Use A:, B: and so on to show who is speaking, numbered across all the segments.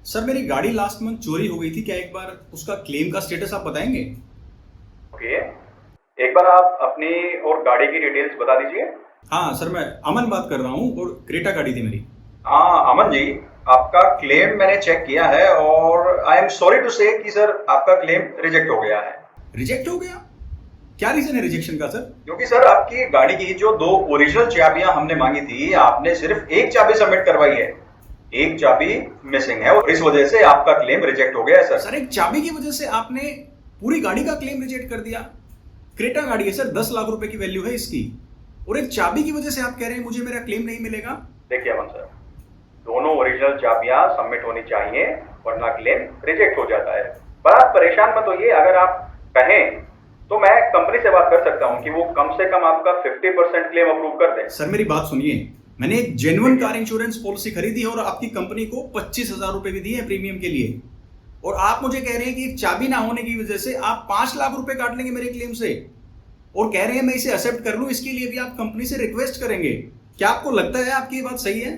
A: Sir मेरी गाड़ी last month चोरी हो गई थी। क्या एक बार उसका क्लेम का स्टेटस आप बताएंगे?
B: ओके। एक बार आप अपनी और गाड़ी की डिटेल्स बता दीजिए।
A: हाँ सर, मैं अमन बात कर रहा हूँ और क्रेटा गाड़ी थी मेरी।
B: हाँ अमन जी, आपका क्लेम मैंने चेक किया है और आई एम सॉरी टू से कि सर आपका क्लेम रिजेक्ट हो गया है।
A: रिजेक्ट हो गया? क्या रीजन है रिजेक्शन का सर?
B: क्योंकि सर आपकी गाड़ी की जो 2 ओरिजिनल चाबियां हमने मांगी थी, आपने सिर्फ एक चाबी सबमिट करवाई है। एक चाबी मिसिंग है और इस वजह से आपका क्लेम रिजेक्ट हो गया है सर।
A: सर एक चाबी की वजह से आपने पूरी गाड़ी का क्लेम रिजेक्ट कर दिया। क्रेटा गाड़ी है सर, 10 लाख रुपए की वैल्यू है इसकी, और एक चाबी की वजह से आप कह रहे हैं मुझे मेरा क्लेम नहीं मिलेगा।
B: देखिए अमन सर, दोनों ओरिजिनल चाबियां सबमिट होनी चाहिए वरना क्लेम रिजेक्ट हो जाता है। पर आप परेशान मत होइए, अगर आप कहें तो मैं कंपनी से बात कर सकता हूं कि वो कम से कम आपका 50% क्लेम अप्रूव कर दें।
A: सर मेरी बात सुनिए, मैंने एक जेन्युइन कार इंश्योरेंस पॉलिसी खरीदी है और आपकी कंपनी को 25,000 रुपए भी दिए हैं प्रीमियम के लिए, और आप मुझे कह रहे हैं कि एक चाबी ना होने की वजह से आप 5 लाख रुपए काट लेंगे मेरे क्लेम से, और कह रहे हैं मैं इसे एक्सेप्ट कर लूं, इसके लिए भी आप कंपनी से रिक्वेस्ट करेंगे। क्या आपको लगता है आपकी ये बात सही है?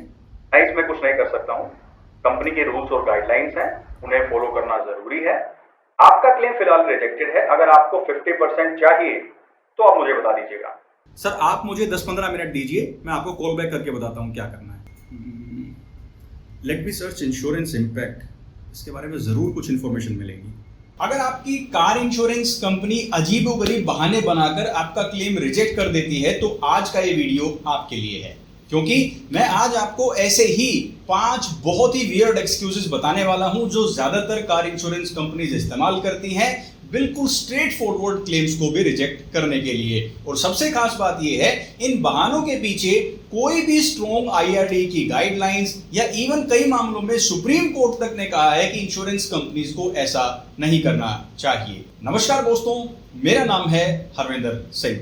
B: मैं इसमें कुछ नहीं कर सकता हूं। कंपनी के रूल्स और गाइडलाइंस हैं, उन्हें फॉलो करना जरूरी है। आपका क्लेम फिलहाल रिजेक्टेड है। अगर आपको 50% चाहिए तो आप मुझे बता दीजिएगा।
A: सर आप मुझे 10-15 मिनट दीजिए, मैं आपको कॉल बैक करके बताता हूं क्या करना है। Let me search insurance impact, इसके बारे में जरूर कुछ इंफॉर्मेशन मिलेगी। अगर आपकी कार इंश्योरेंस कंपनी अजीबोगरीब बहाने बनाकर आपका क्लेम रिजेक्ट कर देती है तो आज का ये वीडियो आपके लिए है, क्योंकि मैं आज आपको ऐसे ही 5 बहुत ही वियर्ड एक्सक्यूजेस बताने वाला हूं जो ज्यादातर कार इंश्योरेंस कंपनीज इस्तेमाल करती हैं, बिल्कुल स्ट्रेट फॉरवर्ड क्लेम्स को भी रिजेक्ट करने के लिए। और सबसे खास बात यह है, इन बहानों के पीछे कोई भी स्ट्रॉन्ग आईआरडी की गाइडलाइंस या इवन कई मामलों में सुप्रीम कोर्ट तक ने कहा है कि इंश्योरेंस कंपनीज को ऐसा नहीं करना चाहिए। नमस्कार दोस्तों, मेरा नाम है हरविंदर सिंह।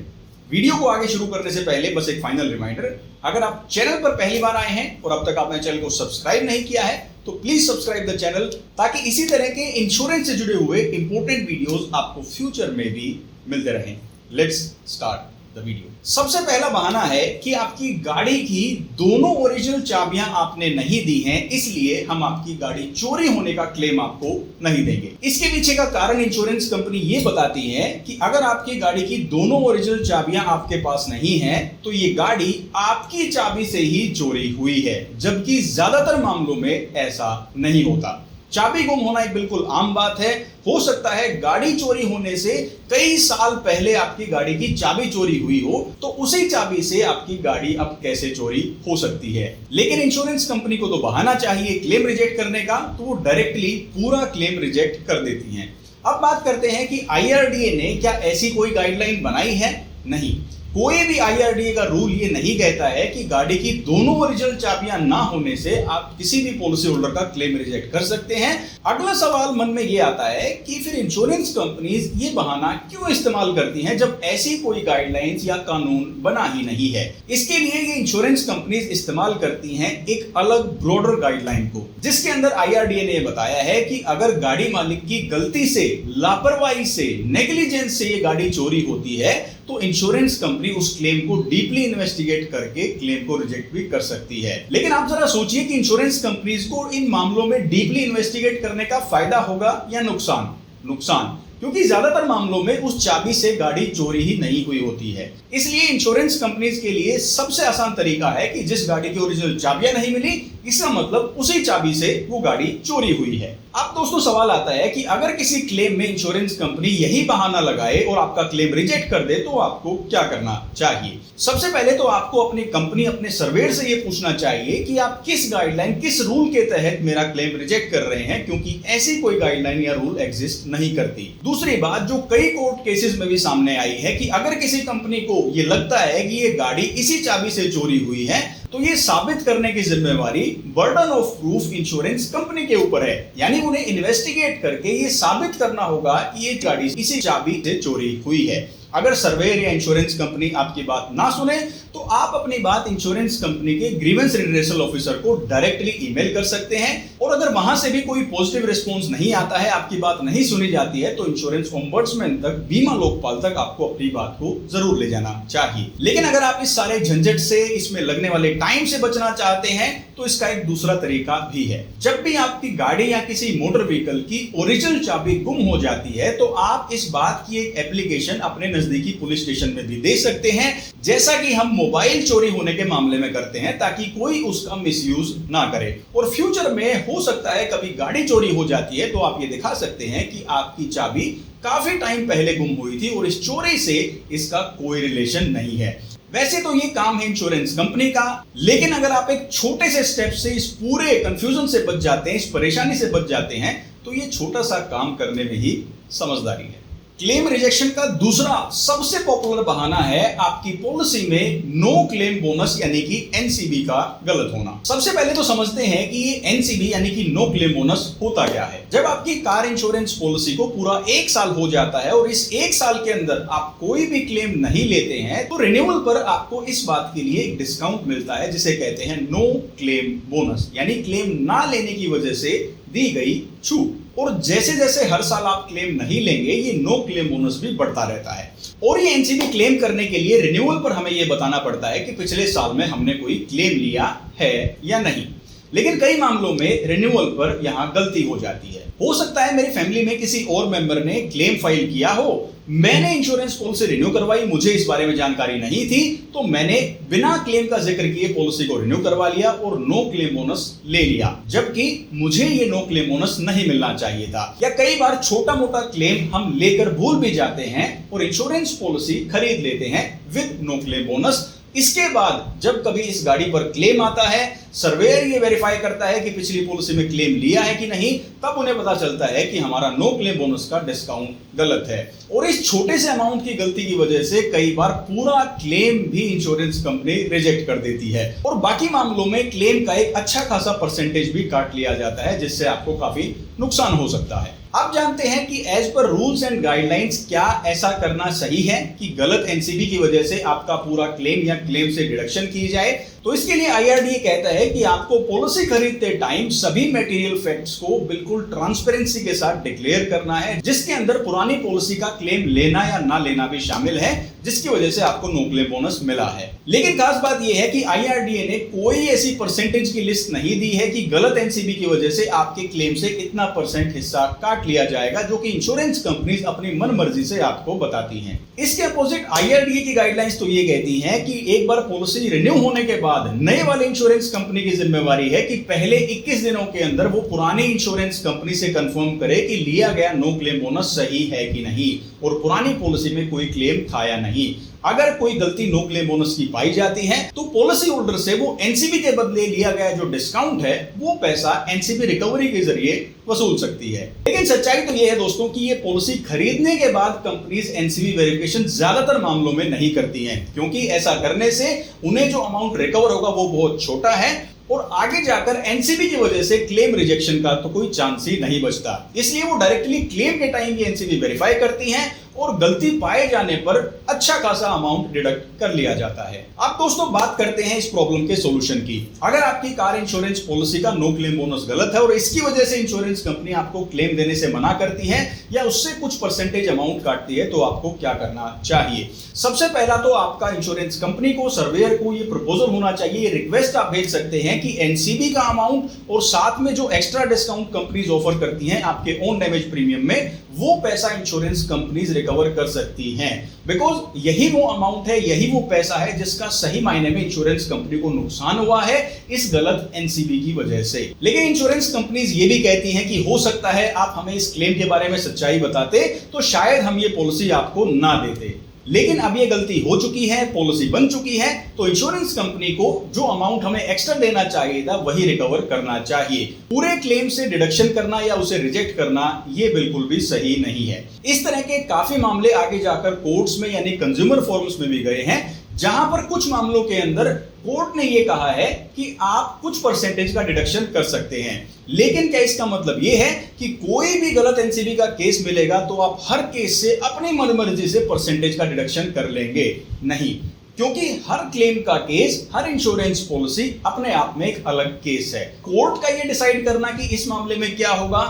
A: वीडियो को आगे शुरू करने से पहले बस एक फाइनल रिमाइंडर, अगर आप चैनल पर पहली बार आए हैं और अब तक आपने चैनल को सब्सक्राइब नहीं किया है तो प्लीज सब्सक्राइब द चैनल, ताकि इसी तरह के इंश्योरेंस से जुड़े हुए इंपॉर्टेंट वीडियोस आपको फ्यूचर में भी मिलते रहें। Let's start the video. सबसे पहला बहाना है कि आपकी गाड़ी की दोनों ओरिजिनल चाबियां आपने नहीं दी हैं, इसलिए हम आपकी गाड़ी चोरी होने का क्लेम आपको नहीं देंगे। इसके पीछे का कारण इंश्योरेंस कंपनी ये बताती है कि अगर आपकी गाड़ी की दोनों ओरिजिनल चाबियां आपके पास नहीं हैं तो ये गाड़ी आपकी चाबी से ही चोरी हुई है, जबकि ज्यादातर मामलों में ऐसा नहीं होता। चाबी गुम होना एक बिल्कुल आम बात है। हो सकता है गाड़ी चोरी होने से कई साल पहले आपकी गाड़ी की चाबी चोरी हुई हो, तो उसी चाबी से आपकी गाड़ी अब कैसे चोरी हो सकती है। लेकिन इंश्योरेंस कंपनी को तो बहाना चाहिए क्लेम रिजेक्ट करने का, तो वो डायरेक्टली पूरा क्लेम रिजेक्ट कर देती हैं। अब बात करते हैं कि आईआरडीए ने क्या ऐसी कोई गाइडलाइन बनाई है? नहीं, कोई भी आईआरडीए का रूल ये नहीं कहता है कि गाड़ी की दोनों ओरिजिनल चाबियां ना होने से आप किसी भी पॉलिसी होल्डर का क्लेम रिजेक्ट कर सकते हैं। अगला सवाल मन में ये आता है कि फिर इंश्योरेंस कंपनीज ये बहाना क्यों इस्तेमाल करती हैं जब ऐसी कोई गाइडलाइंस या कानून बना ही नहीं है। इसके लिए ये इंश्योरेंस कंपनीज इस्तेमाल करती हैं एक अलग ब्रॉडर गाइडलाइन को, जिसके अंदर आईआरडीए ने बताया है कि अगर गाड़ी मालिक की गलती से, लापरवाही से, नेग्लिजेंस से ये गाड़ी चोरी होती है तो इंश्योरेंस कंपनी उस क्लेम को डीपली इन्वेस्टिगेट करके क्लेम को रिजेक्ट भी कर सकती है। लेकिन आप जरा सोचिए कि इंश्योरेंस कंपनीज को इन मामलों में डीपली इन्वेस्टिगेट करने का फायदा होगा या नुकसान? नुकसान, क्योंकि ज्यादातर मामलों में उस चाबी से गाड़ी चोरी ही नहीं हुई होती है। इसलिए इंश्योरेंस कंपनीज के लिए सबसे आसान तरीका है कि जिस गाड़ी की ओरिजिनल चाबियां नहीं मिली, इसका मतलब उसी चाबी से वो गाड़ी चोरी हुई है। अब दोस्तों सवाल आता है कि अगर किसी क्लेम में इंश्योरेंस कंपनी यही बहाना लगाए और आपका क्लेम रिजेक्ट कर दे तो आपको क्या करना चाहिए? सबसे पहले तो आपको अपनी कंपनी, अपने सर्वेयर से ये पूछना चाहिए कि आप किस गाइडलाइन, किस रूल के तहत मेरा क्लेम रिजेक्ट कर रहे हैं, क्योंकि ऐसी कोई गाइडलाइन या रूल एग्जिस्ट नहीं करती। दूसरी बात जो कई कोर्ट केसेस में भी सामने आई है कि अगर किसी कंपनी को ये लगता है कि ये गाड़ी इसी चाबी से चोरी हुई है तो ये साबित करने की जिम्मेवारी burden of proof insurance company के ऊपर है। यानी उन्हें इन्वेस्टिगेट करके ये साबित करना होगा कि ये गाड़ी इसी चाबी से चोरी हुई है। अगर सर्वेयर या इंश्योरेंस कंपनी आपकी बात ना सुने तो आप अपनी बात इंश्योरेंस कंपनी के ग्रीवेंस रिड्रेसल ऑफिसर को डायरेक्टली ईमेल कर सकते हैं, और अगर वहां से भी कोई पॉजिटिव रिस्पॉन्स नहीं आता है, आपकी बात नहीं सुनी जाती है, तो इंश्योरेंस ओम्बड्समैन तक, बीमा लोकपाल तक आपको अपनी बात को जरूर ले जाना चाहिए। लेकिन अगर आप इस सारे झंझट से, इसमें लगने वाले टाइम से बचना चाहते हैं तो इसका एक दूसरा तरीका भी है। जब भी आपकी गाड़ी या किसी मोटर व्हीकल की ओरिजिनल चाबी गुम हो जाती है तो आप इस बात की एक एप्लीकेशन अपने नजदीकी पुलिस स्टेशन में भी दे सकते हैं, जैसा कि हम मोबाइल चोरी होने के मामले में करते हैं, ताकि कोई उसका मिसयूज ना करे। और फ्यूचर में हो सकता है कभी गाड़ी चोरी हो जाती है तो आप ये दिखा सकते हैं कि आपकी चाबी काफी टाइम पहले गुम हुई थी और इस चोरी से इसका कोई रिलेशन नहीं है। वैसे तो ये काम है इंश्योरेंस कंपनी का, लेकिन अगर आप एक छोटे से स्टेप से इस पूरे कंफ्यूजन से बच जाते हैं, इस परेशानी से बच जाते हैं, तो ये छोटा सा काम करने में ही समझदारी है। क्लेम रिजेक्शन का दूसरा सबसे पॉपुलर बहाना है आपकी पॉलिसी में नो क्लेम बोनस यानी कि एनसीबी का गलत होना। सबसे पहले तो समझते हैं कि ये एनसीबी यानी कि नो क्लेम बोनस होता क्या है। जब आपकी कार इंश्योरेंस पॉलिसी को पूरा 1 साल हो जाता है और इस 1 साल के अंदर आप कोई भी क्लेम नहीं लेते हैं तो रिन्यूअल पर आपको इस बात के लिए एक डिस्काउंट मिलता है, जिसे कहते हैं नो क्लेम बोनस, यानी क्लेम ना लेने की वजह से दी गई छूट। और जैसे जैसे हर साल आप क्लेम नहीं लेंगे ये नो क्लेम बोनस भी बढ़ता रहता है। और ये एनसीबी क्लेम करने के लिए रिन्यूअल पर हमें ये बताना पड़ता है कि पिछले साल में हमने कोई क्लेम लिया है या नहीं। लेकिन कई मामलों में रिन्यूअल पर यहां गलती हो जाती है। हो सकता है मेरी फैमिली में किसी और मेंबर ने क्लेम फाइल किया हो, मैंने इंश्योरेंस पॉलिसी रिन्यू करवाई, मुझे इस बारे में जानकारी नहीं थी, तो मैंने बिना क्लेम का जिक्र किए पॉलिसी को रिन्यू करवा लिया और नो क्लेम बोनस ले लिया, जबकि मुझे ये नो क्लेम बोनस नहीं मिलना चाहिए था। या कई बार छोटा मोटा क्लेम हम लेकर भूल भी जाते हैं और इंश्योरेंस पॉलिसी खरीद लेते हैं विद नो क्लेम बोनस। इसके बाद जब कभी इस गाड़ी पर क्लेम आता है, सर्वेयर ये वेरीफाई करता है कि पिछली पॉलिसी में क्लेम लिया है कि नहीं, तब उन्हें पता चलता है कि हमारा नो क्लेम बोनस का डिस्काउंट गलत है। और इस छोटे से अमाउंट की गलती की वजह से कई बार पूरा क्लेम भी इंश्योरेंस कंपनी रिजेक्ट कर देती है और बाकी मामलों में क्लेम का एक अच्छा खासा परसेंटेज भी काट लिया जाता है, जिससे आपको काफी नुकसान हो सकता है। अब जानते हैं कि as per rules and guidelines क्या ऐसा करना सही है कि गलत एनसीबी की वजह से आपका पूरा क्लेम या क्लेम से डिडक्शन की जाए। तो इसके लिए आईआरडीए कहता है कि आपको पॉलिसी खरीदते टाइम सभी मटेरियल फैक्ट्स को बिल्कुल ट्रांसपेरेंसी के साथ डिक्लेयर करना है, जिसके अंदर पुरानी पॉलिसी का क्लेम लेना या ना लेना भी शामिल है, जिसकी वजह से आपको नो क्लेम बोनस मिला है। लेकिन खास बात यह है कि आईआरडीए ने कोई ऐसी परसेंटेज की लिस्ट नहीं दी है कि गलत एनसीबी की वजह से आपके क्लेम से इतना परसेंट हिस्सा काट लिया जाएगा, जो कि इंश्योरेंस कंपनीज अपनी मन मर्जी से आपको बताती हैं। इसके अपोजिट आईआरडीए की गाइडलाइंस तो ये कहती हैं कि एक बार पॉलिसी रिन्यू होने के बाद नए वाले इंश्योरेंस कंपनी की जिम्मेवारी है कि पहले 21 दिनों के अंदर वो पुरानी इंश्योरेंस कंपनी से कंफर्म करे कि लिया गया नो क्लेम बोनस सही है कि नहीं और पुरानी पॉलिसी में कोई क्लेम था या नहीं। अगर कोई गलती नो क्लेम बोनस की पाई जाती है तो पॉलिसी होल्डर से वो एनसीबी के बदले लिया गया जो डिस्काउंट है वो पैसा एनसीबी रिकवरी के जरिए वसूल सकती है। लेकिन सच्चाई तो ये है दोस्तों कि ये पॉलिसी खरीदने के बाद कंपनीज एनसीबी वेरिफिकेशन ज्यादातर मामलों में नहीं करती हैं, क्योंकि ऐसा करने से उन्हें जो अमाउंट रिकवर होगा वो बहुत छोटा है और आगे जाकर एनसीबी की वजह से क्लेम रिजेक्शन का तो कोई चांस ही नहीं बचता। इसलिए वो डायरेक्टली क्लेम के टाइम ये एनसीबी वेरीफाई करती हैं और गलती पाए जाने पर अच्छा खासा अमाउंट डिडक्ट कर लिया जाता है। अब दोस्तों बात करते हैं इस प्रॉब्लम के सॉल्यूशन की। अगर आपकी कार इंश्योरेंस पॉलिसी का नो क्लेम बोनस गलत है और इसकी वजह से इंश्योरेंस कंपनी आपको क्लेम देने से मना करती है या उससे कुछ परसेंटेज अमाउंट काटती है, तो आपको क्या करना चाहिए? सबसे पहला तो आपका इंश्योरेंस कंपनी को, सर्वेयर को ये प्रपोजल होना चाहिए, ये रिक्वेस्ट आप भेज सकते हैं कि एनसीबी का अमाउंट और साथ में जो एक्स्ट्रा डिस्काउंट कंपनीज ऑफर करती हैं आपके ओन डैमेज प्रीमियम में, वो पैसा इंश्योरेंस कंपनीज रिकवर कर सकती हैं। बिकॉज यही वो अमाउंट है, यही वो पैसा है जिसका सही मायने में इंश्योरेंस कंपनी को नुकसान हुआ है इस गलत एनसीबी की वजह से। लेकिन इंश्योरेंस कंपनीज ये भी कहती हैं कि हो सकता है आप हमें इस क्लेम के बारे में सच्चाई बताते तो शायद हम ये पॉलिसी आपको ना देते। लेकिन अब ये गलती हो चुकी है, पॉलिसी बन चुकी है, तो इंश्योरेंस कंपनी को जो अमाउंट हमें एक्स्ट्रा देना चाहिए था वही रिकवर करना चाहिए। पूरे क्लेम से डिडक्शन करना या उसे रिजेक्ट करना ये बिल्कुल भी सही नहीं है। इस तरह के काफी मामले आगे जाकर कोर्ट्स में यानी कंज्यूमर फोरम्स में भी गए हैं, जहां पर कुछ मामलों के अंदर कोर्ट ने यह कहा है कि आप कुछ परसेंटेज का डिडक्शन कर सकते हैं। लेकिन क्या इसका मतलब यह है कि कोई भी गलत एनसीबी का केस मिलेगा तो आप हर केस से अपनी मनमर्जी से परसेंटेज का डिडक्शन कर लेंगे? नहीं, क्योंकि हर क्लेम का केस, हर इंश्योरेंस पॉलिसी अपने आप में एक अलग केस है। कोर्ट का यह डिसाइड करना कि इस मामले में क्या होगा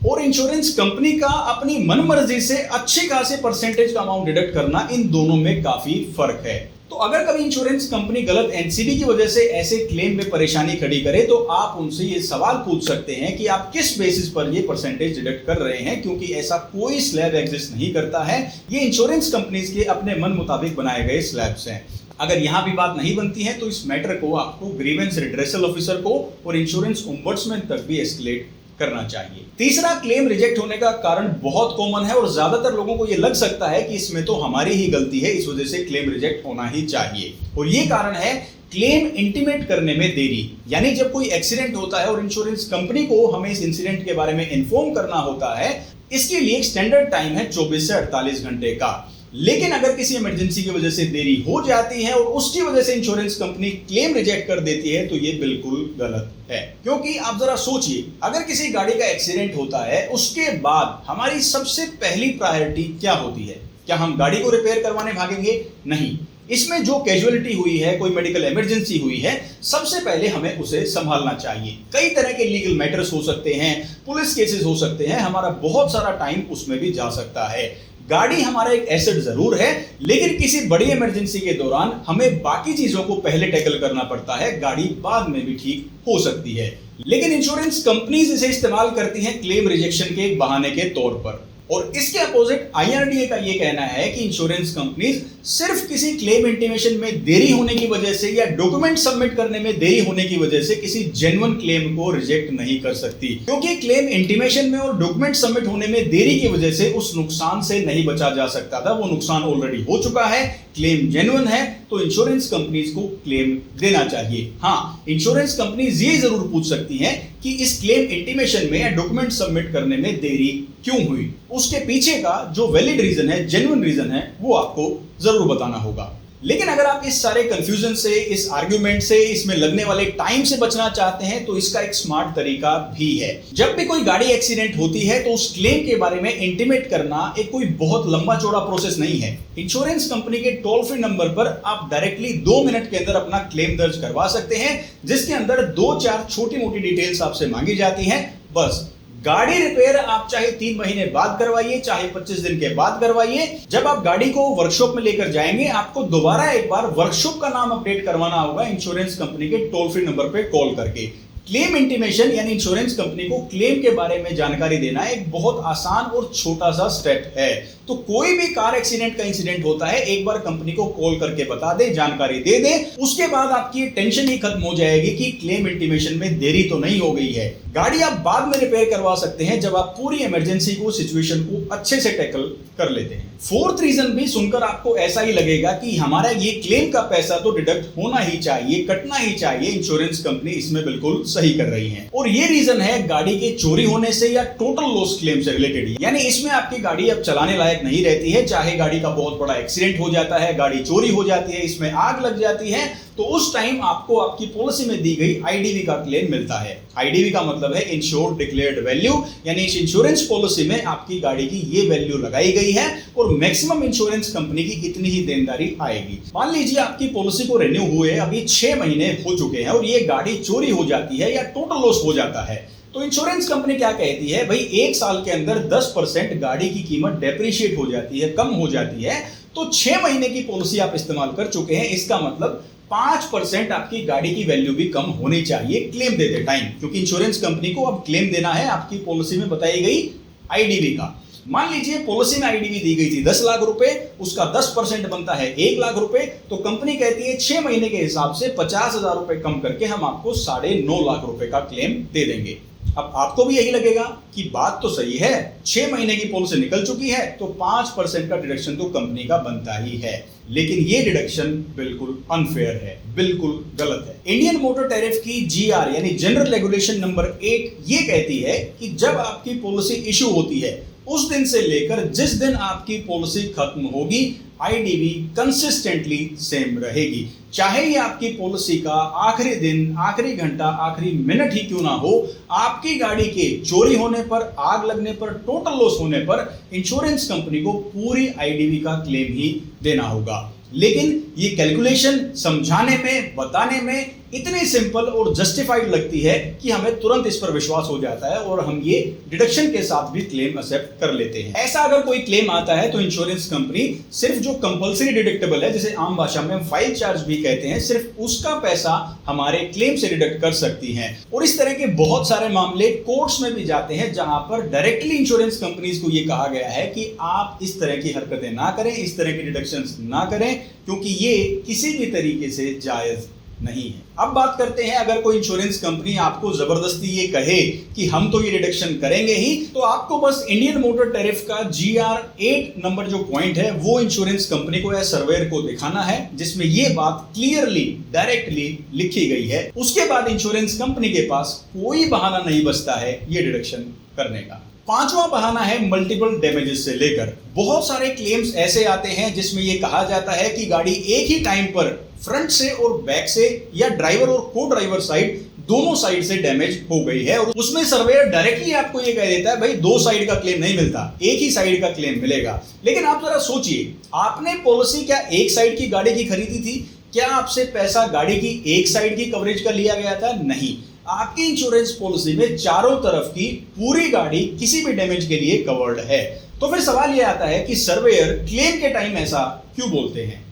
A: और इंश्योरेंस कंपनी का अपनी मनमर्जी से अच्छी खासी परसेंटेज का अमाउंट डिडक्ट करना, इन दोनों में काफी फर्क है। तो अगर कभी इंश्योरेंस कंपनी गलत एनसीबी की वजह से ऐसे क्लेम में परेशानी खड़ी करे तो आप उनसे ये सवाल पूछ सकते हैं कि आप किस बेसिस पर ये परसेंटेज डिडक्ट कर रहे हैं, क्योंकि ऐसा कोई स्लैब एग्जिस्ट नहीं करता है। ये इंश्योरेंस कंपनीज के अपने मन मुताबिक बनाए गए स्लैब्स हैं। अगर यहां भी बात नहीं बनती है तो इस मैटर को आपको ग्रीवेंस रिड्रेसल ऑफिसर को और इंश्योरेंस ओम्बड्समैन तक भी एस्केलेट करना चाहिए। तीसरा, क्लेम रिजेक्ट होने का कारण बहुत कॉमन है और ज्यादातर लोगों को यह लग सकता है कि इसमें तो हमारी ही गलती है, इस वजह से क्लेम रिजेक्ट होना ही चाहिए। और ये कारण है क्लेम इंटीमेट करने में देरी। यानी जब कोई एक्सीडेंट होता है और इंश्योरेंस कंपनी को हमें इस इंसिडेंट के बारे में इन्फॉर्म करना होता है, इसके लिए एक स्टैंडर्ड टाइम है 24 से 48 घंटे का। लेकिन अगर किसी इमरजेंसी की वजह से देरी हो जाती है और उसकी वजह से इंश्योरेंस कंपनी क्लेम रिजेक्ट कर देती है तो ये बिल्कुल गलत है। क्योंकि आप जरा सोचिए, अगर किसी गाड़ी का एक्सीडेंट होता है उसके बाद हमारी सबसे पहली प्रायोरिटी क्या होती है? क्या हम गाड़ी को रिपेयर करवाने भागेंगे? नहीं। इसमें जो कैजुअलिटी हुई है, कोई मेडिकल इमरजेंसी हुई है, सबसे पहले हमें उसे संभालना चाहिए। कई तरह के लीगल मैटर्स हो सकते हैं, पुलिस केसेस हो सकते हैं, हमारा बहुत सारा टाइम उसमें भी जा सकता है। गाड़ी हमारा एक एसेट जरूर है, लेकिन किसी बड़ी इमरजेंसी के दौरान हमें बाकी चीजों को पहले टैकल करना पड़ता है। गाड़ी बाद में भी ठीक हो सकती है, लेकिन इंश्योरेंस कंपनीज इसे इस्तेमाल करती हैं क्लेम रिजेक्शन के एक बहाने के तौर पर। और इसके अपोजिट आईआरडीए का यह कहना है कि इंश्योरेंस कंपनीज सिर्फ किसी क्लेम इंटीमेशन में देरी होने की वजह से या डॉक्यूमेंट सबमिट करने में देरी होने की वजह से किसी जेन्युइन क्लेम को रिजेक्ट नहीं कर सकती, क्योंकि क्लेम इंटीमेशन में और डॉक्यूमेंट सबमिट होने में देरी की वजह से उस नुकसान से नहीं बचा जा सकता था। वो नुकसान ऑलरेडी हो चुका है, क्लेम जेन्युइन है, तो इंश्योरेंस कंपनीज को क्लेम देना चाहिए। हाँ, इंश्योरेंस कंपनीज ये जरूर पूछ सकती हैं कि इस क्लेम इंटीमेशन में या डॉक्यूमेंट सबमिट करने में देरी क्यों हुई। उसके पीछे का जो वैलिड रीजन है, जेन्युइन रीजन है, वो आपको जरूर बताना होगा। लेकिन अगर आप इस सारे कंफ्यूजन से, इस आर्ग्यूमेंट से, इसमें लगने वाले टाइम से बचना चाहते हैं तो इसका एक स्मार्ट तरीका भी है। जब भी कोई गाड़ी एक्सीडेंट होती है तो उस क्लेम के बारे में इंटीमेट करना एक कोई बहुत लंबा चौड़ा प्रोसेस नहीं है। इंश्योरेंस कंपनी के टोल फ्री नंबर पर आप डायरेक्टली 2 मिनट के अंदर अपना क्लेम दर्ज करवा सकते हैं, जिसके अंदर 2-4 छोटी मोटी डिटेल्स आपसे मांगी जाती हैं। बस गाड़ी रिपेयर आप चाहे 3 महीने बाद करवाइए, चाहे 25 दिन के बाद करवाइए। जब आप गाड़ी को वर्कशॉप में लेकर जाएंगे, आपको दोबारा एक बार वर्कशॉप का नाम अपडेट करवाना होगा इंश्योरेंस कंपनी के टोल फ्री नंबर पे कॉल करके। क्लेम इंटीमेशन यानी इंश्योरेंस कंपनी को क्लेम के बारे में जानकारी देना एक बहुत आसान और छोटा सा स्टेप है। तो कोई भी कार एक्सीडेंट का इंसिडेंट होता है, एक बार कंपनी को कॉल करके बता दे, जानकारी दे दे, उसके बाद आपकी टेंशन ही खत्म हो जाएगी कि क्लेम इंटीमेशन में देरी तो नहीं हो गई है। गाड़ी आप बाद में रिपेयर करवा सकते हैं जब आप पूरी इमरजेंसी को, सिचुएशन को अच्छे से टैकल कर लेते हैं। फोर्थ रीजन भी सुनकर आपको ऐसा ही लगेगा कि हमारा ये क्लेम का पैसा तो डिडक्ट होना ही चाहिए, कटना ही चाहिए, इंश्योरेंस कंपनी इसमें बिल्कुल सही कर रही है। और ये रीजन है गाड़ी के चोरी होने से या टोटल लॉस क्लेम से रिलेटेड। यानी इसमें आपकी गाड़ी अब चलाने लायक नहीं रहती है, चाहे गाड़ी का बहुत बड़ा एक्सीडेंट हो जाता है, गाड़ी चोरी हो जाती है, इसमें आग लग जाती है, तो उस टाइम आपको आपकी पॉलिसी में दी गई आईडीवी का क्लेम मिलता है। आईडीवी का मतलब है इंश्योर्ड डिक्लेयर्ड वैल्यू, यानी इस इंश्योरेंस पॉलिसी में आपकी गाड़ी की ये वैल्यू लगाई गई है और मैक्सिमम इंश्योरेंस कंपनी की इतनी ही देनदारी आएगी। मान लीजिए आपकी पॉलिसी को रिन्यू हुए अभी 6 महीने हो चुके हैं और ये गाड़ी चोरी हो जाती है या टोटल लॉस हो जाता है, तो इंश्योरेंस कंपनी क्या कहती है, भाई 1 साल के अंदर 10% गाड़ी की कीमत डेप्रिशिएट हो जाती है, कम हो जाती है, तो 6 महीने की पॉलिसी आप इस्तेमाल कर चुके हैं, इसका मतलब 5% आपकी गाड़ी की वैल्यू भी कम होनी चाहिए क्लेम देते टाइम, क्योंकि इंश्योरेंस कंपनी को अब क्लेम देना है आपकी पॉलिसी में बताई गई आईडीवी का। मान लीजिए पॉलिसी में आईडीवी दी गई थी 10 लाख रुपए, उसका 10% बनता है 1 लाख रुपए, तो कंपनी कहती है 6 महीने के हिसाब से 50,000 रुपए कम करके हम आपको 9.5 लाख रुपए का क्लेम दे देंगे। अब आपको भी यही लगेगा कि बात तो सही है, 6 महीने की पॉलिसी निकल चुकी है तो 5% का डिडक्शन तो कंपनी का बनता ही है, लेकिन ये डिडक्शन बिल्कुल अनफेयर है, बिल्कुल गलत है। इंडियन मोटर टैरिफ की जीआर यानी जनरल रेगुलेशन नंबर 8 ये कहती है कि जब आपकी पॉलिसी इशू होती है उस दिन से लेकर जिस दिन आपकी पॉलिसी खत्म होगी, आईडीवी कंसिस्टेंटली सेम रहेगी, चाहे ये आपकी पॉलिसी का आखिरी दिन, आखिरी घंटा, आखिरी मिनट ही क्यों ना हो। आपकी गाड़ी के चोरी होने पर, आग लगने पर, टोटल लॉस होने पर इंश्योरेंस कंपनी को पूरी आईडीवी का क्लेम ही देना होगा। लेकिन ये कैलकुलेशन समझाने में, बताने में इतनी सिंपल और जस्टिफाइड लगती है कि हमें तुरंत इस पर विश्वास हो जाता है और हम ये डिडक्शन के साथ भी क्लेम एक्सेप्ट कर लेते हैं। ऐसा अगर कोई क्लेम आता है तो इंश्योरेंस कंपनी सिर्फ जो कंपल्सरी डिडक्टेबल है, जिसे आम भाषा में हम फाइल चार्ज भी कहते हैं, सिर्फ उसका पैसा हमारे क्लेम से डिडक्ट कर सकती है। और इस तरह के बहुत सारे मामले कोर्ट्स में भी जाते हैं जहां पर डायरेक्टली इंश्योरेंस कंपनीज को यह कहा गया है कि आप इस तरह की हरकतें ना करें, इस तरह की डिडक्शंस ना करें, क्योंकि ये किसी भी तरीके से जायज नहीं है। अब बात करते हैं, अगर कोई इंश्योरेंस कंपनी आपको जबरदस्ती ये कहे कि हम तो ये डिडक्शन करेंगे ही, तो आपको बस इंडियन मोटर टैरिफ का GR8 नंबर जो पॉइंट है वो इंश्योरेंस कंपनी को या सर्वेयर को दिखाना है, जिसमें ये बात क्लियरली डायरेक्टली लिखी गई है। उसके बाद इंश्योरेंस कंपनी के पास कोई बहाना नहीं बचता है ये डिडक्शन करने का। पांचवा बहाना है मल्टीपल डैमेजेस से लेकर। बहुत सारे क्लेम्स ऐसे आते हैं जिसमें यह कहा जाता है कि गाड़ी एक ही टाइम पर फ्रंट से और बैक से या ड्राइवर और को ड्राइवर साइड दोनों साइड से डैमेज हो गई है, और उसमें सर्वेयर डायरेक्टली आपको यह कह देता है भाई दो साइड का क्लेम नहीं मिलता, एक ही साइड का क्लेम मिलेगा। लेकिन आप जरा सोचिए, आपने पॉलिसी क्या एक साइड की गाड़ी की खरीदी थी? क्या आपसे पैसा गाड़ी की एक साइड की कवरेज का लिया गया था? नहीं, आपकी इंश्योरेंस पॉलिसी में चारों तरफ की पूरी गाड़ी किसी भी डैमेज के लिए कवर्ड है। तो फिर सवाल यह आता है कि सर्वेयर क्लेम के टाइम ऐसा क्यों बोलते हैं?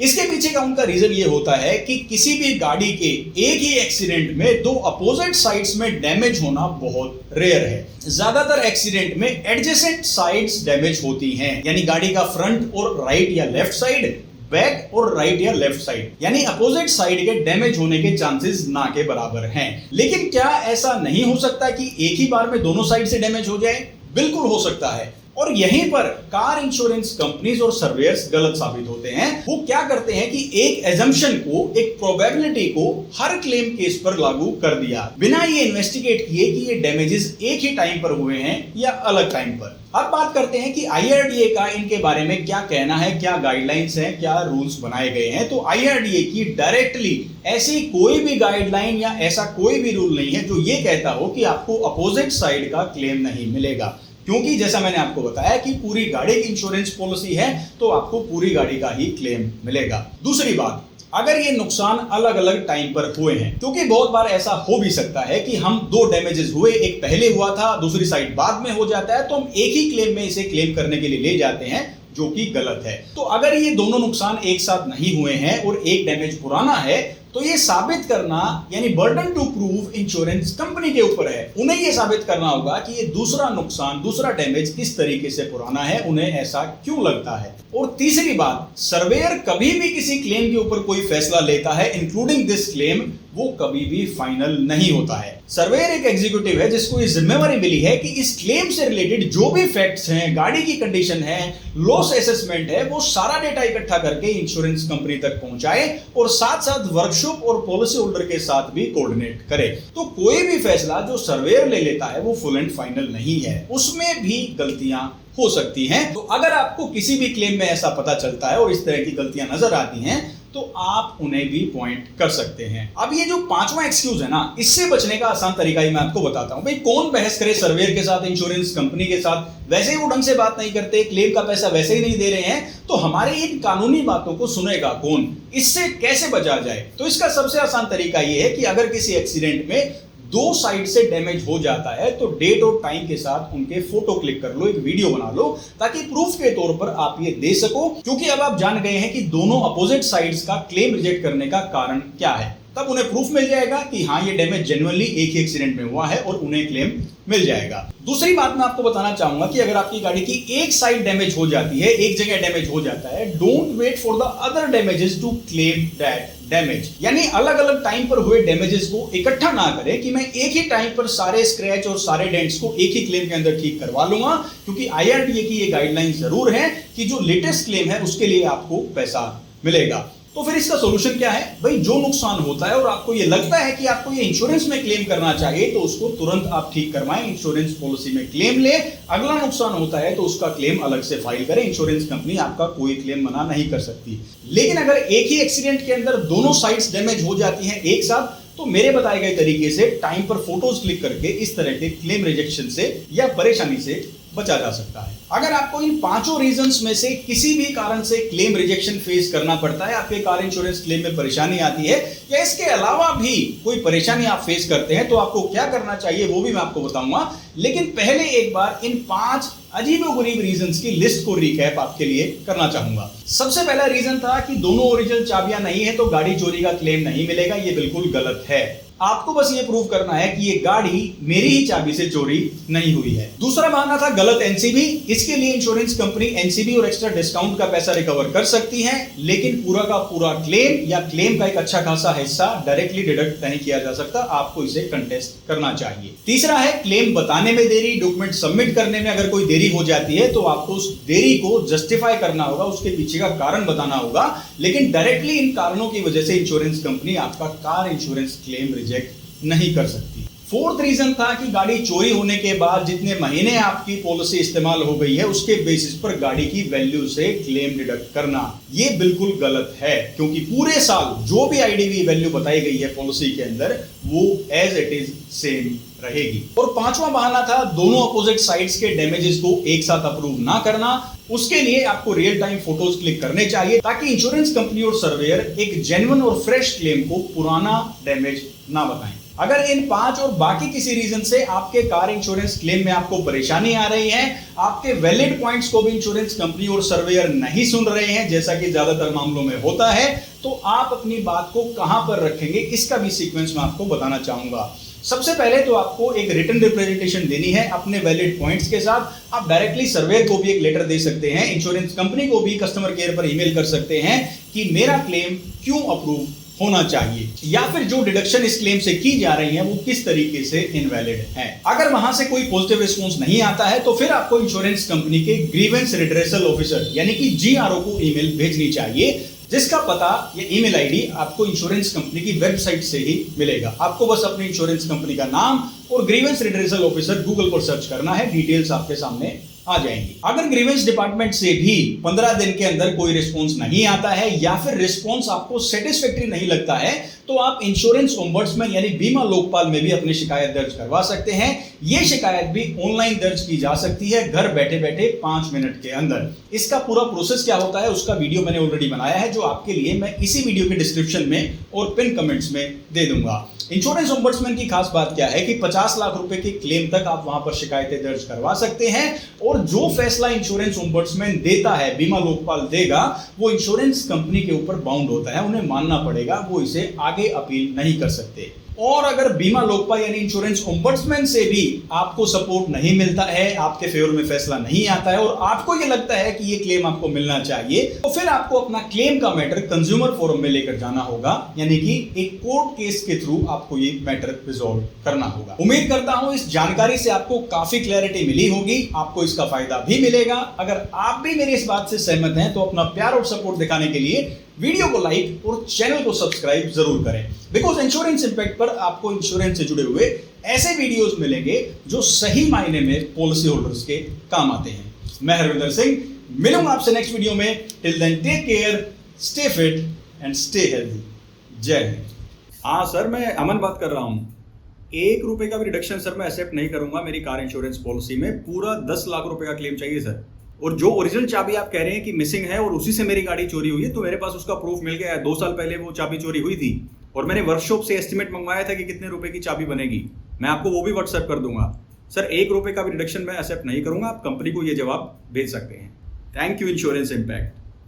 A: इसके पीछे का उनका रीजन ये होता है कि किसी भी गाड़ी के एक ही एक्सीडेंट में दो अपोजिट साइड्स में डैमेज होना बहुत रेयर है। ज्यादातर एक्सीडेंट में एडजेसेंट साइड्स डैमेज होती हैं, यानी गाड़ी का फ्रंट और राइट या लेफ्ट साइड, बैक और राइट या लेफ्ट साइड, यानी अपोजिट साइड के डैमेज होने के चांसेस ना के बराबर हैं। लेकिन क्या ऐसा नहीं हो सकता कि एक ही बार में दोनों साइड से डैमेज हो जाए? बिल्कुल हो सकता है। और यहीं पर कार इंश्योरेंस कंपनीज और सर्वेयर्स गलत साबित होते हैं। वो क्या करते हैं कि एक एजम्पशन को, एक प्रोबेबिलिटी को हर क्लेम केस पर लागू कर दिया, बिना ये इन्वेस्टिगेट किए कि ये डैमेजेस एक ही टाइम पर हुए हैं या अलग टाइम पर। अब बात करते हैं कि IRDA का इनके बारे में क्या कहना है, क्या गाइडलाइंस हैं, क्या रूल्स बनाए गए हैं। तो IRDA की डायरेक्टली ऐसी कोई भी गाइडलाइन या ऐसा कोई भी रूल नहीं है जो ये कहता हो कि आपको अपोजिट साइड का क्लेम नहीं मिलेगा, क्योंकि जैसा मैंने आपको बताया कि पूरी गाड़ी की इंश्योरेंस पॉलिसी है तो आपको पूरी गाड़ी का ही क्लेम मिलेगा। दूसरी बात, अगर ये नुकसान अलग अलग टाइम पर हुए हैं, क्योंकि बहुत बार ऐसा हो भी सकता है कि हम दो डैमेजेस हुए, एक पहले हुआ था, दूसरी साइड बाद में हो जाता है, तो हम एक ही क्लेम में इसे क्लेम करने के लिए ले जाते हैं, जो कि गलत है। तो अगर ये दोनों नुकसान एक साथ नहीं हुए हैं और एक डैमेज पुराना है, तो ये साबित करना, यानी burden to prove insurance company के ऊपर है। उन्हें ये साबित करना होगा कि ये दूसरा नुकसान, दूसरा डैमेज किस तरीके से पुराना है, उन्हें ऐसा क्यों लगता है। और तीसरी बात, सर्वेयर कभी भी किसी क्लेम के ऊपर कोई फैसला लेता है, इंक्लूडिंग दिस क्लेम, वो कभी भी फाइनल नहीं होता है। सर्वेयर एक एग्जीक्यूटिव है जिसको ये जिम्मेवारी मिली है कि इस क्लेम से रिलेटेड जो भी फैक्ट्स हैं, गाड़ी की कंडीशन है, लॉस असेसमेंट है, वो सारा डेटा इकट्ठा करके इंश्योरेंस कंपनी तक पहुंचाए और साथ साथ वर्कशॉप और पॉलिसी होल्डर के साथ भी कोऑर्डिनेट करे। तो कोई भी फैसला जो सर्वेयर ले लेता है वो फुल एंड फाइनल नहीं है, उसमें भी गलतियां हो सकती हैं। तो अगर आपको किसी भी क्लेम में ऐसा पता चलता है और इस तरह की गलतियां नजर आती हैं, तो आप उन्हें भी पॉइंट कर सकते हैं। अब ये जो पांचवा एक्सक्यूज है ना, इससे बचने का आसान तरीका ही मैं आपको बताता हूं। भाई कौन बहस करे सर्वेयर के साथ, इंश्योरेंस कंपनी के साथ, वैसे ही वो ढंग से बात नहीं करते, क्लेम का पैसा वैसे ही नहीं दे रहे हैं, तो हमारे इन कानूनी बातों को सुनेगा कौन? इससे कैसे बचा जाए? तो इसका सबसे आसान तरीका ये है कि अगर किसी एक्सीडेंट में दो साइड से डैमेज हो जाता है तो डेट और टाइम के साथ उनके फोटो क्लिक कर लो, एक वीडियो बना लो, ताकि प्रूफ के तौर पर आप ये दे सको। क्योंकि अब आप जान गए हैं कि दोनों अपोजिट साइड्स का क्लेम रिजेक्ट करने का कारण क्या है, तब उन्हें प्रूफ मिल जाएगा कि हाँ ये डैमेज जेन्युइनली एक ही एक्सीडेंट में हुआ है और उन्हें क्लेम मिल जाएगा। दूसरी बात मैं आपको बताना चाहूंगा कि अगर आपकी गाड़ी की एक साइड डैमेज हो जाती है, एक जगह डैमेज हो जाता है, don't wait for the other damages to claim that damage. यानी अलग अलग टाइम पर हुए डैमेजेस को इकट्ठा ना करें कि मैं एक ही टाइम पर सारे स्क्रैच और सारे डेंट्स को एक ही क्लेम के अंदर ठीक करवा लूंगा, क्योंकि IRDA की ये गाइडलाइन जरूर है कि जो लेटेस्ट क्लेम है उसके लिए आपको पैसा मिलेगा। तो फिर इसका सॉल्यूशन क्या है? भाई जो नुकसान होता है और आपको ये लगता है कि आपको ये इंश्योरेंस में क्लेम करना चाहिए, तो उसको तुरंत आप ठीक करवाएं, इंश्योरेंस पॉलिसी में क्लेम ले। अगला नुकसान होता है तो उसका क्लेम अलग से फाइल करें, इंश्योरेंस कंपनी आपका कोई क्लेम मना नहीं कर सकती। लेकिन अगर एक ही एक्सीडेंट के अंदर दोनों साइड्स डैमेज हो जाती हैं एक साथ, तो मेरे बताए गए तरीके से टाइम पर फोटोज क्लिक करके इस तरह के क्लेम रिजेक्शन से या परेशानी से बचा जा सकता है। अगर आपको इन पांचों रीजंस में से किसी भी कारण से क्लेम रिजेक्शन फेस करना पड़ता है, आपके कार इंश्योरेंस क्लेम में परेशानी आती है या इसके अलावा भी कोई परेशानी आप फेस करते हैं, तो आपको क्या करना चाहिए वो भी मैं आपको बताऊंगा। लेकिन पहले एक बार इन 5 अजीबोगरीब रीजंस की लिस्ट को रिकैप आपके लिए करना चाहूंगा। सबसे पहला रीजन था कि दोनों ओरिजिनल चाबियां नहीं है तो गाड़ी चोरी का क्लेम नहीं मिलेगा। ये बिल्कुल गलत है। आपको बस ये प्रूव करना है कि ये गाड़ी मेरी ही चाबी से चोरी नहीं हुई है। दूसरा बहाना था गलत एनसीबी। इसके लिए इंश्योरेंस कंपनी एनसीबी और एक्स्ट्रा डिस्काउंट का पैसा रिकवर कर सकती है, लेकिन पूरा का पूरा क्लेम या क्लेम का एक अच्छा खासा हिस्सा डायरेक्टली डिडक्ट नहीं किया जा सकता। आपको इसे कंटेस्ट करना चाहिए। तीसरा है क्लेम बताने में देरी, डॉक्यूमेंट सबमिट करने में अगर कोई देरी हो जाती है तो आपको उस देरी को जस्टिफाई करना होगा, उसके पीछे का कारण बताना होगा, लेकिन डायरेक्टली इन कारणों की वजह से इंश्योरेंस कंपनी आपका कार इंश्योरेंस क्लेम रिजेक्ट नहीं कर सकती। फोर्थ रीजन था कि गाड़ी चोरी होने के बाद जितने महीने आपकी पॉलिसी इस्तेमाल हो गई है उसके बेसिस पर गाड़ी की वैल्यू से क्लेम डिडक्ट करना। यह बिल्कुल गलत है, क्योंकि पूरे साल जो भी आईडीवी वैल्यू बताई गई है पॉलिसी के अंदर वो एज इट इज सेम रहेगी। और पांचवा बहाना था दोनों अपोजिट साइड्स के डैमेजेस को एक साथ अप्रूव ना करना। उसके लिए आपको रियल टाइम फोटोज क्लिक करने चाहिए ताकि इंश्योरेंस कंपनी और सर्वेयर एक जेन्युइन और फ्रेश क्लेम को पुराना डैमेज ना बताएं। अगर इन 5 और बाकी किसी रीजन से आपके कार इंश्योरेंस क्लेम में आपको परेशानी आ रही है, आपके वैलिड पॉइंट्स को भी इंश्योरेंस कंपनी और सर्वेयर नहीं सुन रहे हैं, जैसा कि ज्यादातर मामलों में होता है, तो आप अपनी बात को कहां पर रखेंगे इसका भी सीक्वेंस मैं आपको बताना चाहूंगा। सबसे पहले तो आपको एक रिटन रिप्रेजेंटेशन देनी है अपने वैलिड पॉइंट्स के साथ। आप डायरेक्टली सर्वेयर को भी एक लेटर दे सकते हैं, इंश्योरेंस कंपनी को भी कस्टमर केयर पर ईमेल कर सकते हैं कि मेरा क्लेम क्यों अप्रूव होना चाहिए, या फिर जो डिडक्शन इस क्लेम से की जा रही है वो किस तरीके से इनवैलिड है। अगर वहां से कोई पॉजिटिव रिस्पॉन्स नहीं आता है तो फिर आपको इंश्योरेंस कंपनी के ग्रीवेंस रिड्रेसल ऑफिसर यानी कि जीआरओ को ईमेल भेजनी चाहिए, जिसका पता या ईमेल आईडी आपको इंश्योरेंस कंपनी की वेबसाइट से ही मिलेगा। आपको बस अपनी इंश्योरेंस कंपनी का नाम और ग्रीवेंस रिड्रेसल ऑफिसर गूगल पर सर्च करना है, डिटेल्स आपके सामने आ जाएंगी। अगर ग्रीवेंस डिपार्टमेंट से भी 15 दिन के अंदर कोई रिस्पॉन्स नहीं आता है या फिर रिस्पॉन्स आपको सेटिस्फैक्टरी नहीं लगता है तो आप इंश्योरेंस ओम्बड्समैन यानी बीमा लोकपाल में भी अपनी शिकायत दर्ज करवा सकते हैं। यह शिकायत भी ऑनलाइन दर्ज की जा सकती है घर बैठे बैठे 5 मिनट के अंदर। इसका पूरा प्रोसेस क्या होता है उसका वीडियो मैंने ऑलरेडी बनाया है, जो आपके लिए मैं इसी वीडियो के डिस्क्रिप्शन में और पिन कमेंट्स में दे दूंगा। इंश्योरेंस ओम्बड्समैन की खास बात क्या है कि 50 लाख रुपए के क्लेम तक आप वहां पर शिकायतें दर्ज करवा सकते हैं, और जो फैसला इंश्योरेंस ओम्बड्समैन देता है, बीमा लोकपाल देगा, वो इंश्योरेंस कंपनी के ऊपर बाउंड होता है, उन्हें मानना पड़ेगा, वो इसे आगे अपील नहीं कर सकते। और अगर बीमा लोकपाल यानी इंश्योरेंस ओम्बड्समैन से भी आपको सपोर्ट नहीं मिलता है, आपके फेवर में फैसला नहीं आता है और आपको ये लगता है कि ये क्लेम आपको मिलना चाहिए, तो फिर आपको अपना क्लेम का मैटर कंज्यूमर फोरम में लेकर जाना होगा, यानी कि एक कोर्ट केस के थ्रू आपको ये मैटर रिजॉल्व करना होगा। उम्मीद करता हूं इस जानकारी से आपको काफी क्लैरिटी मिली होगी, आपको इसका फायदा भी मिलेगा। अगर आप भी मेरी इस बात से सहमत हैं तो अपना प्यार और सपोर्ट दिखाने के लिए वीडियो को लाइक और चैनल को सब्सक्राइब जरूर करें, बिकॉज इंश्योरेंस इंपैक्ट पर आपको इंश्योरेंस से जुड़े हुए ऐसे वीडियोस मिलेंगे जो सही मायने में पॉलिसी होल्डर्स के काम आते हैं। मैं हरविंदर सिंह मिलूंगा आपसे नेक्स्ट वीडियो में। Till then take care, stay fit and stay healthy. जय हिंद। हाँ सर, मैं अमन बात कर रहा हूँ। 1 रुपए का भी रिडक्शन सर मैं एक्सेप्ट नहीं करूंगा मेरी कार इंश्योरेंस पॉलिसी में। पूरा 10 लाख रुपए का क्लेम चाहिए सर। और जो ओरिजिनल चाबी आप कह रहे हैं कि मिसिंग है और उसी से मेरी गाड़ी चोरी हुई है, तो मेरे पास उसका प्रूफ मिल गया है। 2 साल पहले वो चाबी चोरी हुई थी और मैंने वर्कशॉप से एस्टिमेट मंगवाया था कि कितने रुपए की चाबी बनेगी। मैं आपको वो भी व्हाट्सएप कर दूंगा सर। 1 रुपए का भी रिडक्शन मैं एक्सेप्ट नहीं करूंगा। आप कंपनी को ये जवाब भेज सकते हैं। Thank you insurance impact.